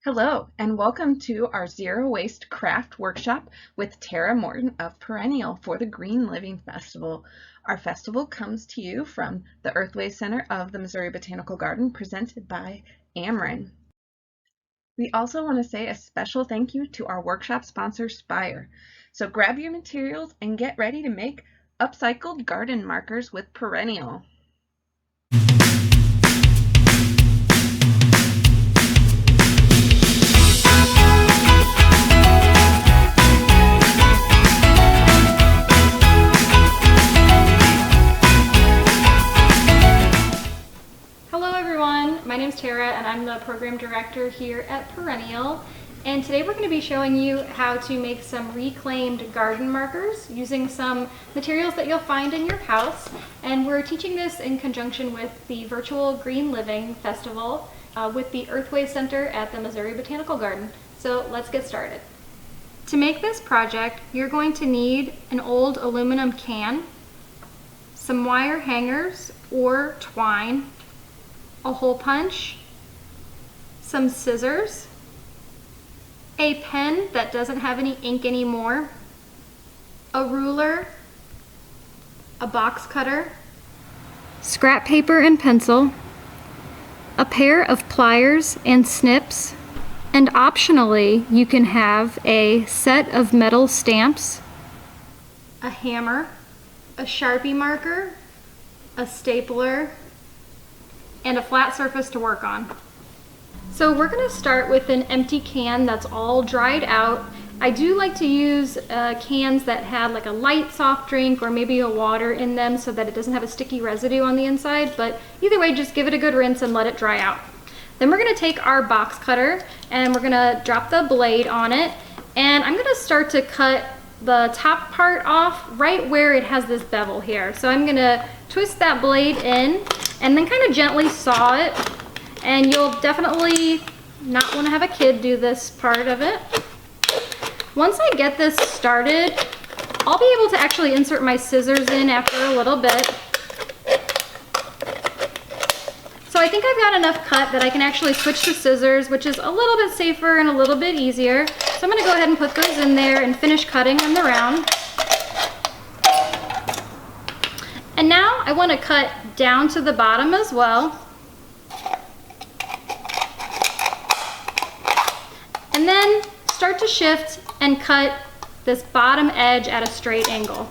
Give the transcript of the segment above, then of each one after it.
Hello, and welcome to our Zero Waste Craft Workshop with Tara Morton of Perennial for the Green Living Festival. Our festival comes to you from the Earthway Center of the Missouri Botanical Garden, presented by Ameren. We also want to say a special thank you to our workshop sponsor, Spire. So grab your materials and get ready to make upcycled garden markers with Perennial. My name is Tara and I'm the program director here at Perennial, and today we're going to be showing you how to make some reclaimed garden markers using some materials that you'll find in your house. And we're teaching this in conjunction with the virtual Green Living Festival with the Earthway Center at the Missouri Botanical Garden. So let's get started. To make this project, you're going to need an old aluminum can, some wire hangers or twine, a hole punch, some scissors, a pen that doesn't have any ink anymore, a ruler, a box cutter, scrap paper and pencil, a pair of pliers and snips, and optionally you can have a set of metal stamps, a hammer, a Sharpie marker, a stapler, and a flat surface to work on. So we're going to start with an empty can that's all dried out. I do like to use cans that had like a light soft drink or maybe a water in them so that it doesn't have a sticky residue on the inside, but either way, just give it a good rinse and let it dry out. Then we're going to take our box cutter and we're going to drop the blade on it, and I'm going to start to cut the top part off right where it has this bevel here. So I'm going to twist that blade in and then kind of gently saw it, and you'll definitely not want to have a kid do this part of it. Once I get this started, I'll be able to actually insert my scissors in after a little bit. So I think I've got enough cut that I can actually switch to scissors, which is a little bit safer and a little bit easier. So I'm going to go ahead and put those in there and finish cutting them around. And now I want to cut down to the bottom as well. And then start to shift and cut this bottom edge at a straight angle.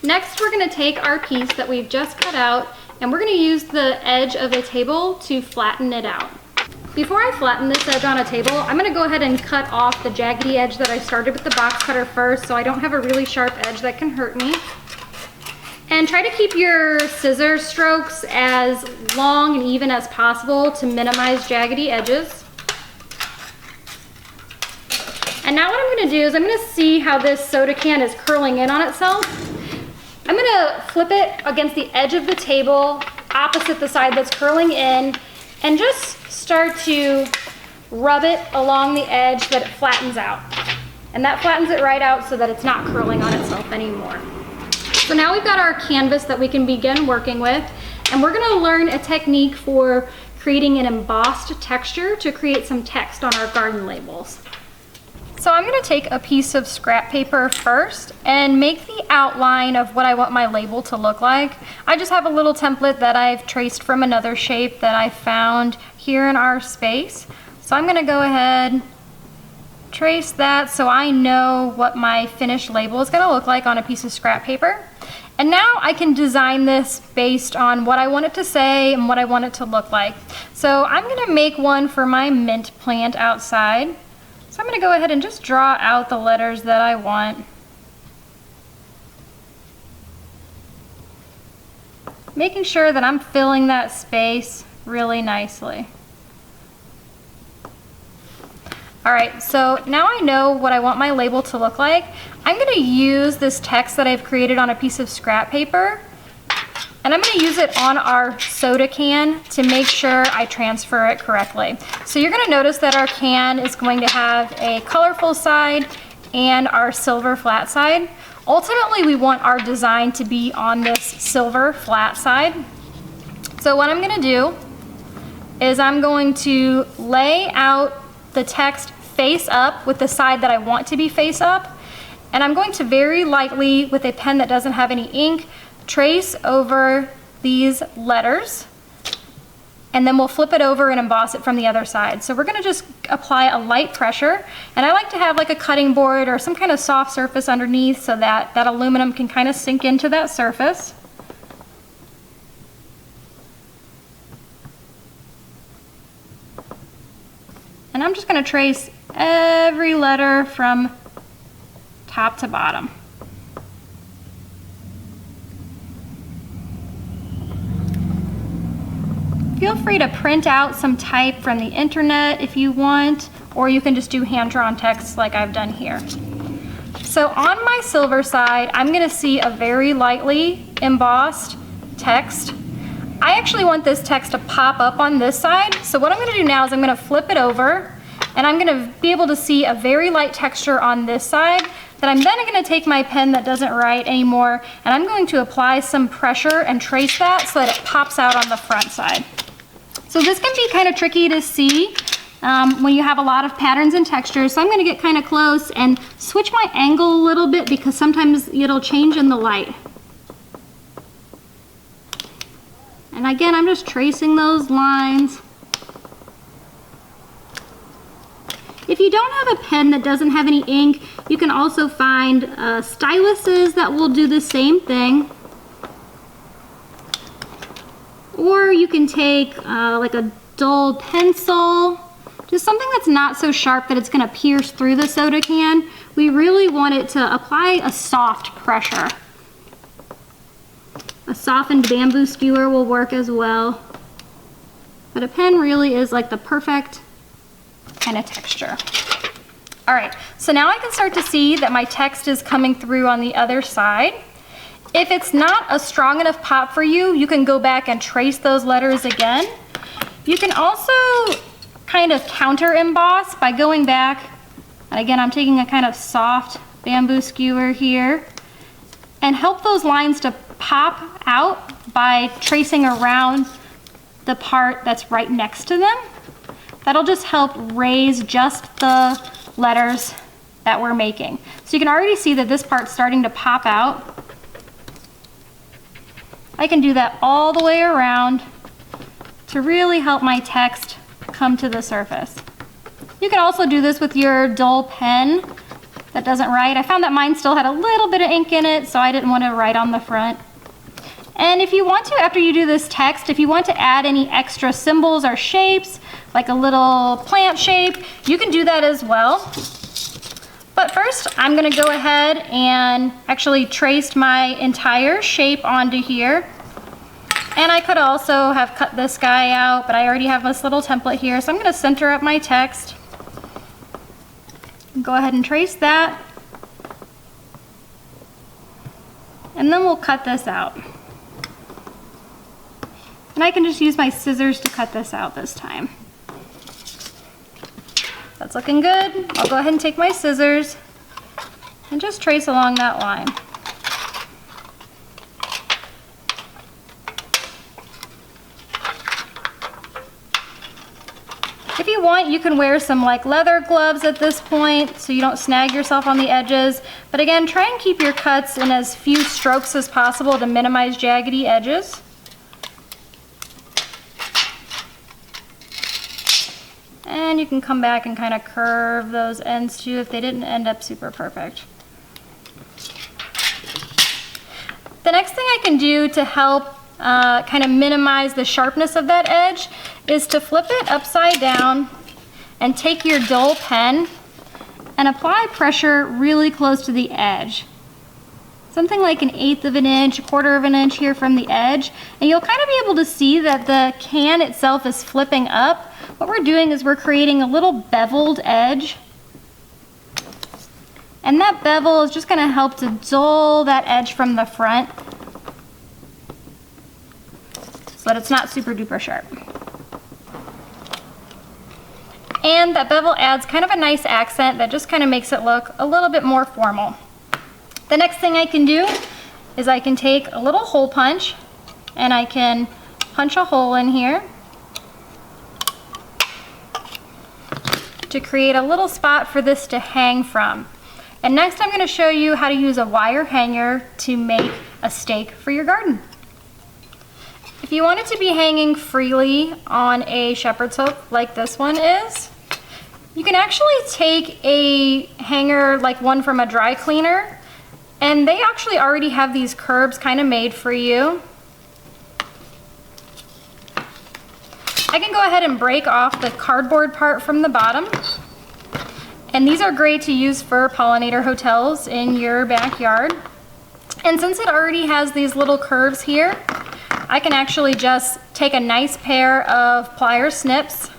Next, we're going to take our piece that we've just cut out and we're going to use the edge of a table to flatten it out. Before I flatten this edge on a table, I'm going to go ahead and cut off the jaggedy edge that I started with the box cutter first, so I don't have a really sharp edge that can hurt me. And try to keep your scissor strokes as long and even as possible to minimize jaggedy edges. And now what I'm going to do is I'm going to see how this soda can is curling in on itself. I'm going to flip it against the edge of the table, opposite the side that's curling in, and just start to rub it along the edge so that it flattens out. And that flattens it right out so that it's not curling on itself anymore. So now we've got our canvas that we can begin working with, and we're going to learn a technique for creating an embossed texture to create some text on our garden labels. So I'm going to take a piece of scrap paper first and make the outline of what I want my label to look like. I just have a little template that I've traced from another shape that I found here in our space. So I'm going to go ahead, trace that so I know what my finished label is going to look like on a piece of scrap paper. And now I can design this based on what I want it to say and what I want it to look like. So I'm going to make one for my mint plant outside. So I'm going to go ahead and just draw out the letters that I want. Making sure that I'm filling that space really nicely. Alright, so now I know what I want my label to look like. I'm going to use this text that I've created on a piece of scrap paper, and I'm going to use it on our soda can to make sure I transfer it correctly. So you're going to notice that our can is going to have a colorful side and our silver flat side. Ultimately, we want our design to be on this silver flat side. So what I'm gonna do is I'm going to lay out the text face up with the side that I want to be face up. And I'm going to very lightly, with a pen that doesn't have any ink, trace over these letters. And then we'll flip it over and emboss it from the other side. So we're gonna just apply a light pressure. And I like to have like a cutting board or some kind of soft surface underneath so that that aluminum can kind of sink into that surface. And I'm just gonna trace every letter from top to bottom. Feel free to print out some type from the internet if you want, or you can just do hand-drawn text like I've done here. So on my silver side, I'm gonna see a very lightly embossed text. I actually want this text to pop up on this side. So what I'm gonna do now is I'm gonna flip it over, and I'm gonna be able to see a very light texture on this side. Then I'm gonna take my pen that doesn't write anymore, and I'm going to apply some pressure and trace that so that it pops out on the front side. So this can be kind of tricky to see when you have a lot of patterns and textures. So I'm gonna get kind of close and switch my angle a little bit because sometimes it'll change in the light. And again, I'm just tracing those lines. If you don't have a pen that doesn't have any ink, you can also find styluses that will do the same thing. Or you can take like a dull pencil, just something that's not so sharp that it's gonna pierce through the soda can. We really want it to apply a soft pressure. A softened bamboo skewer will work as well. But a pen really is like the perfect kind of texture. All right, so now I can start to see that my text is coming through on the other side. If it's not a strong enough pop for you, you can go back and trace those letters again. You can also kind of counter emboss by going back, and again, I'm taking a kind of soft bamboo skewer here, and help those lines to pop out by tracing around the part that's right next to them. That'll just help raise just the letters that we're making. So you can already see that this part's starting to pop out. I can do that all the way around to really help my text come to the surface. You can also do this with your dull pen that doesn't write. I found that mine still had a little bit of ink in it, so I didn't want to write on the front. And if you want to, after you do this text, if you want to add any extra symbols or shapes, like a little plant shape, you can do that as well. But first, I'm gonna go ahead and actually trace my entire shape onto here. And I could also have cut this guy out, but I already have this little template here, so I'm gonna center up my text. Go ahead and trace that. And then we'll cut this out. And I can just use my scissors to cut this out this time. That's looking good. I'll go ahead and take my scissors and just trace along that line. If you want, you can wear some like leather gloves at this point so you don't snag yourself on the edges. But again, try and keep your cuts in as few strokes as possible to minimize jaggedy edges. And you can come back and kind of curve those ends too if they didn't end up super perfect. The next thing I can do to help kind of minimize the sharpness of that edge is to flip it upside down and take your dull pen and apply pressure really close to the edge. Something like 1/8 of an inch, 1/4 of an inch here from the edge. And you'll kind of be able to see that the can itself is flipping up. What we're doing is we're creating a little beveled edge. And that bevel is just going to help to dull that edge from the front so that it's not super duper sharp. And that bevel adds kind of a nice accent that just kind of makes it look a little bit more formal. The next thing I can do is I can take a little hole punch and I can punch a hole in here to create a little spot for this to hang from. And next I'm going to show you how to use a wire hanger to make a stake for your garden. If you want it to be hanging freely on a shepherd's hook like this one is, you can actually take a hanger like one from a dry cleaner, and they actually already have these curbs kind of made for you. I can go ahead and break off the cardboard part from the bottom. And these are great to use for pollinator hotels in your backyard. And since it already has these little curves here, I can actually just take a nice pair of pliers snips,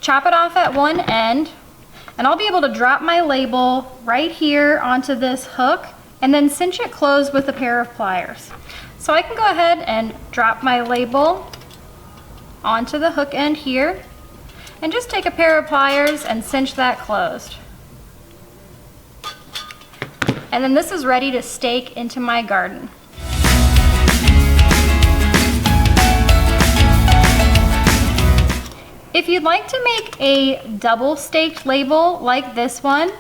chop it off at one end, and I'll be able to drop my label right here onto this hook and then cinch it closed with a pair of pliers. So I can go ahead and drop my label onto the hook end here and just take a pair of pliers and cinch that closed. And then this is ready to stake into my garden. If you'd like to make a double staked label like this one,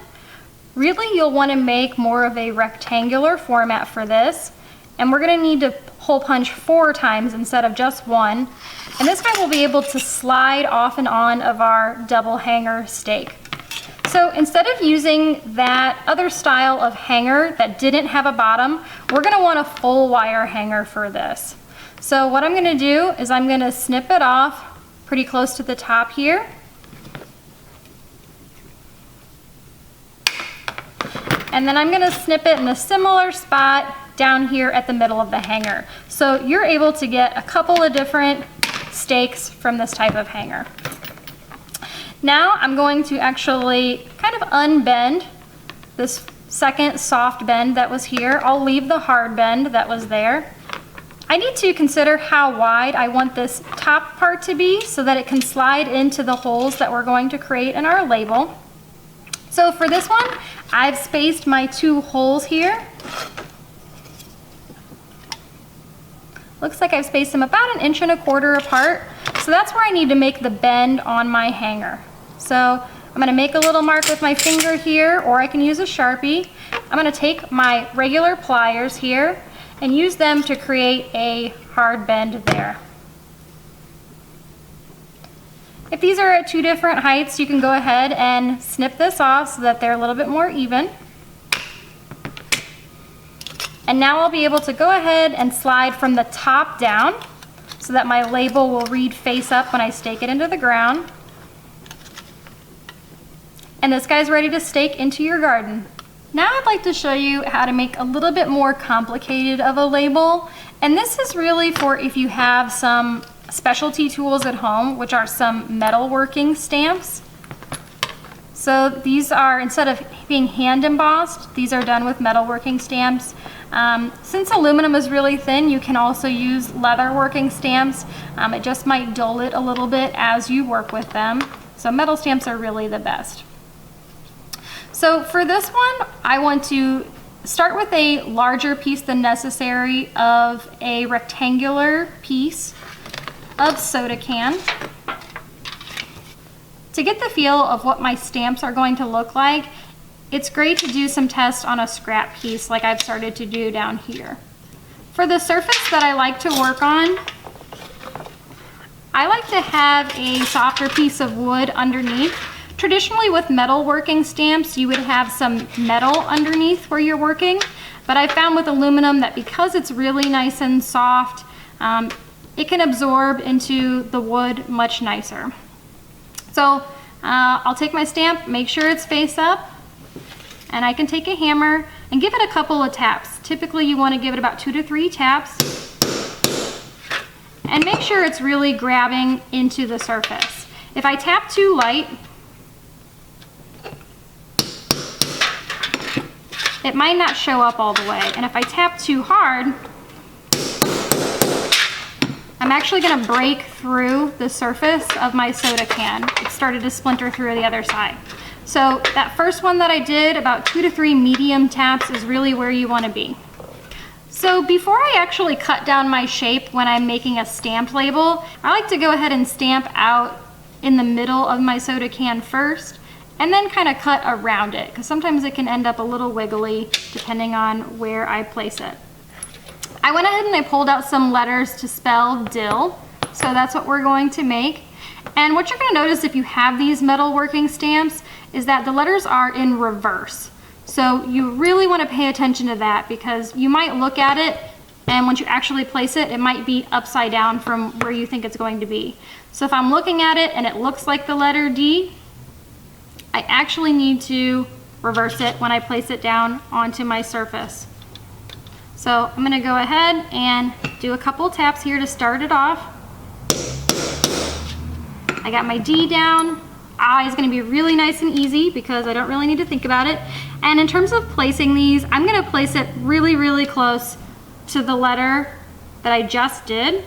really you'll want to make more of a rectangular format for this. And we're going to need to hole punch 4 times instead of just 1. And this guy will be able to slide off and on of our double hanger stake. So instead of using that other style of hanger that didn't have a bottom, we're going to want a full wire hanger for this. So what I'm going to do is I'm going to snip it off pretty close to the top here. And then I'm going to snip it in a similar spot down here at the middle of the hanger. So you're able to get a couple of different stakes from this type of hanger. Now I'm going to actually kind of unbend this second soft bend that was here. I'll leave the hard bend that was there. I need to consider how wide I want this top part to be so that it can slide into the holes that we're going to create in our label. So for this one, I've spaced my 2 holes here. Looks like I've spaced them about 1.25 inches apart. So that's where I need to make the bend on my hanger. So I'm going to make a little mark with my finger here, or I can use a Sharpie. I'm going to take my regular pliers here and use them to create a hard bend there. If these are at 2 different heights, you can go ahead and snip this off so that they're a little bit more even. And now I'll be able to go ahead and slide from the top down so that my label will read face up when I stake it into the ground. And this guy's ready to stake into your garden. Now I'd like to show you how to make a little bit more complicated of a label. And this is really for if you have some specialty tools at home, which are some metalworking stamps. So these are, instead of being hand embossed, these are done with metalworking stamps. Since aluminum is really thin, you can also use leather working stamps. It just might dull it a little bit as you work with them. So metal stamps are really the best. So for this one, I want to start with a larger piece than necessary of a rectangular piece of soda can. To get the feel of what my stamps are going to look like, it's great to do some tests on a scrap piece like I've started to do down here. For the surface that I like to work on, I like to have a softer piece of wood underneath. Traditionally with metalworking stamps, you would have some metal underneath where you're working, but I found with aluminum that because it's really nice and soft, it can absorb into the wood much nicer. So I'll take my stamp, make sure it's face up, and I can take a hammer and give it a couple of taps. Typically you want to give it about 2 to 3 taps and make sure it's really grabbing into the surface. If I tap too light, it might not show up all the way. And if I tap too hard, I I'm actually gonna break through the surface of my soda can. It started to splinter through the other side. So that first one that I did, about 2 to 3 medium taps, is really where you wanna be. So before I actually cut down my shape when I'm making a stamped label, I like to go ahead and stamp out in the middle of my soda can first, and then kind of cut around it, because sometimes it can end up a little wiggly depending on where I place it. I went ahead and I pulled out some letters to spell dill, so that's what we're going to make. And what you're going to notice if you have these metalworking stamps is that the letters are in reverse. So you really want to pay attention to that, because you might look at it and once you actually place it, it might be upside down from where you think it's going to be. So if I'm looking at it and it looks like the letter D, I actually need to reverse it when I place it down onto my surface. So I'm going to go ahead and do a couple taps here to start it off. I got my D down. I is going to be really nice and easy because I don't really need to think about it. And in terms of placing these, I'm going to place it really, really close to the letter that I just did.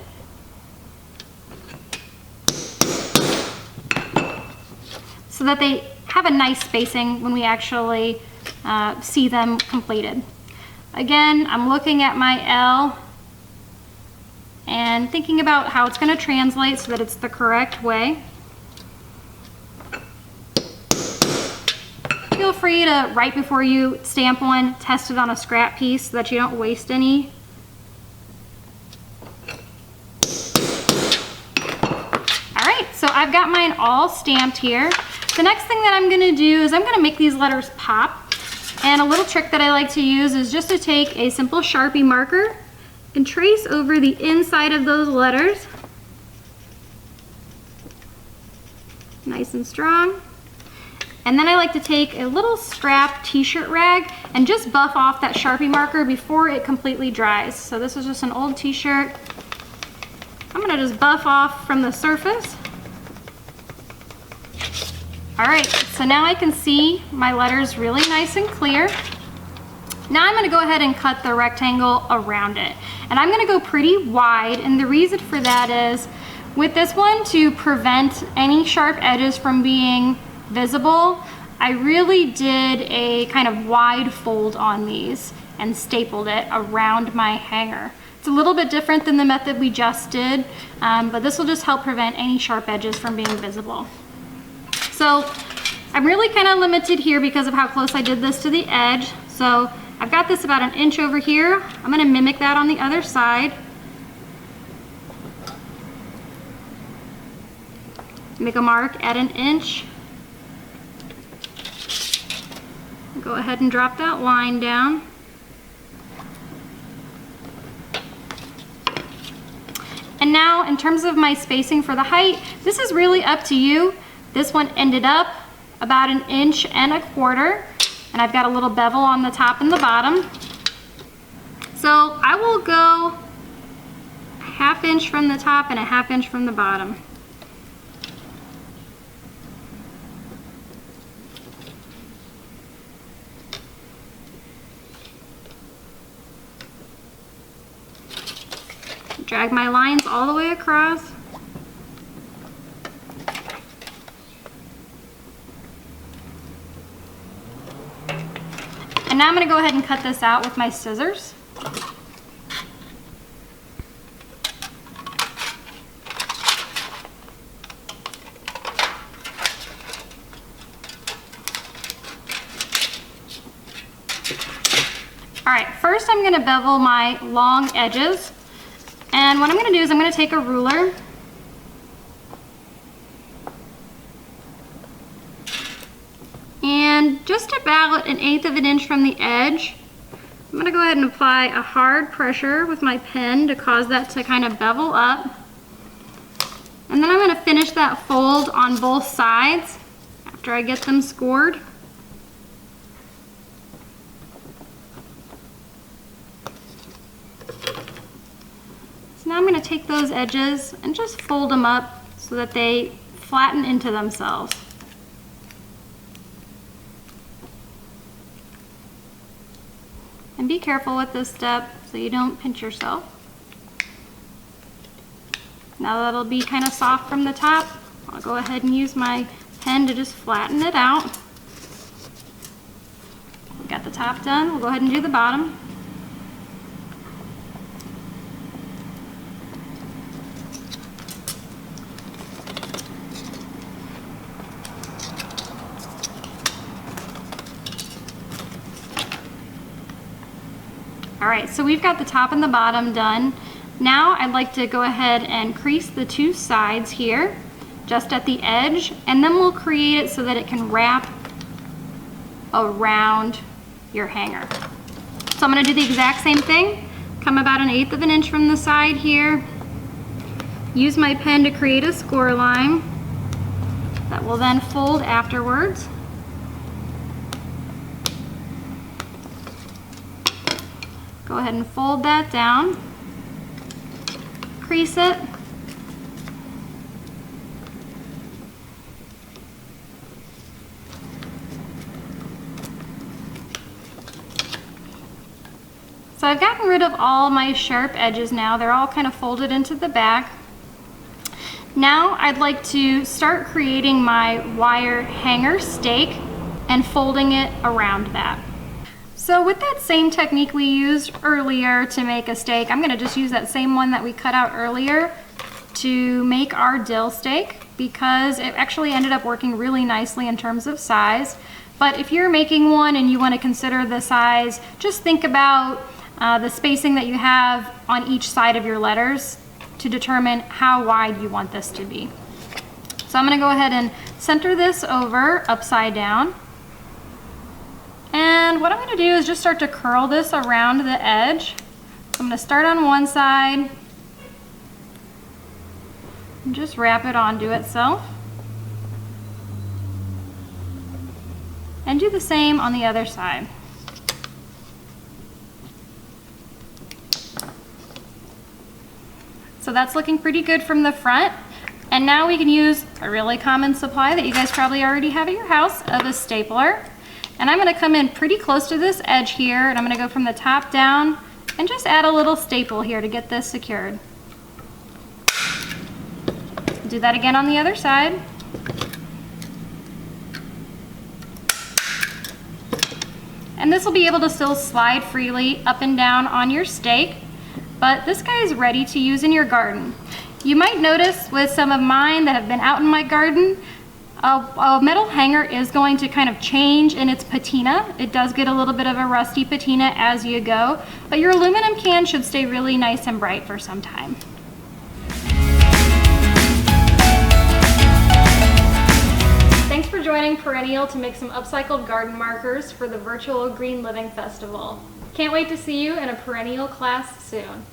So that they have a nice spacing when we actually see them completed. Again, I'm looking at my L and thinking about how it's going to translate so that it's the correct way. Feel free to, right before you stamp one, test it on a scrap piece so that you don't waste any. All right, so I've got mine all stamped here. The next thing that I'm going to do is I'm going to make these letters pop. And a little trick that I like to use is just to take a simple Sharpie marker and trace over the inside of those letters. Nice and strong. And then I like to take a little scrap t-shirt rag and just buff off that Sharpie marker before it completely dries. So this is just an old t-shirt. I'm gonna just buff off from the surface. All right, so now I can see my letters really nice and clear. Now I'm gonna go ahead and cut the rectangle around it. And I'm gonna go pretty wide, and the reason for that is, with this one, to prevent any sharp edges from being visible, I really did a kind of wide fold on these and stapled it around my hanger. It's a little bit different than the method we just did, but this will just help prevent any sharp edges from being visible. So I'm really kind of limited here because of how close I did this to the edge. So I've got this about 1 inch over here. I'm going to mimic that on the other side. Make a mark at 1 inch. Go ahead and drop that line down. And now in terms of my spacing for the height, this is really up to you. This one ended up about 1.25 inches, and I've got a little bevel on the top and the bottom. So I will go 1/2 inch from the top and 1/2 inch from the bottom. Drag my lines all the way across. And now I'm going to go ahead and cut this out with my scissors. All right, first I'm going to bevel my long edges. And what I'm going to do is I'm going to take a ruler and just about 1/8 inch from the edge, I'm going to go ahead and apply a hard pressure with my pen to cause that to kind of bevel up. And then I'm going to finish that fold on both sides after I get them scored. Now I'm going to take those edges and just fold them up so that they flatten into themselves. And be careful with this step so you don't pinch yourself. Now that'll be kind of soft from the top, I'll go ahead and use my pen to just flatten it out. We got the top done, we'll go ahead and do the bottom. All right, so we've got the top and the bottom done. Now I'd like to go ahead and crease the two sides here, just at the edge, and then we'll create it so that it can wrap around your hanger. So I'm gonna do the exact same thing, come about 1/8 of an inch from the side here, use my pen to create a score line that will then fold afterwards. Go ahead and fold that down, crease it, so I've gotten rid of all my sharp edges now. They're all kind of folded into the back. Now I'd like to start creating my wire hanger stake and folding it around that. So with that same technique we used earlier to make a stake, I'm gonna just use that same one that we cut out earlier to make our dill stake, because it actually ended up working really nicely in terms of size. But if you're making one and you want to consider the size, just think about the spacing that you have on each side of your letters to determine how wide you want this to be. So I'm gonna go ahead and center this over upside down. And what I'm going to do is just start to curl this around the edge. So I'm going to start on one side and just wrap it onto itself. And do the same on the other side. So that's looking pretty good from the front. And now we can use a really common supply that you guys probably already have at your house of a stapler. And I'm gonna come in pretty close to this edge here, and I'm gonna go from the top down and just add a little staple here to get this secured. Do that again on the other side. And this will be able to still slide freely up and down on your stake, but this guy is ready to use in your garden. You might notice with some of mine that have been out in my garden, a metal hanger is going to kind of change in its patina. It does get a little bit of a rusty patina as you go, but your aluminum can should stay really nice and bright for some time. Thanks for joining Perennial to make some upcycled garden markers for the virtual Green Living Festival. Can't wait to see you in a Perennial class soon.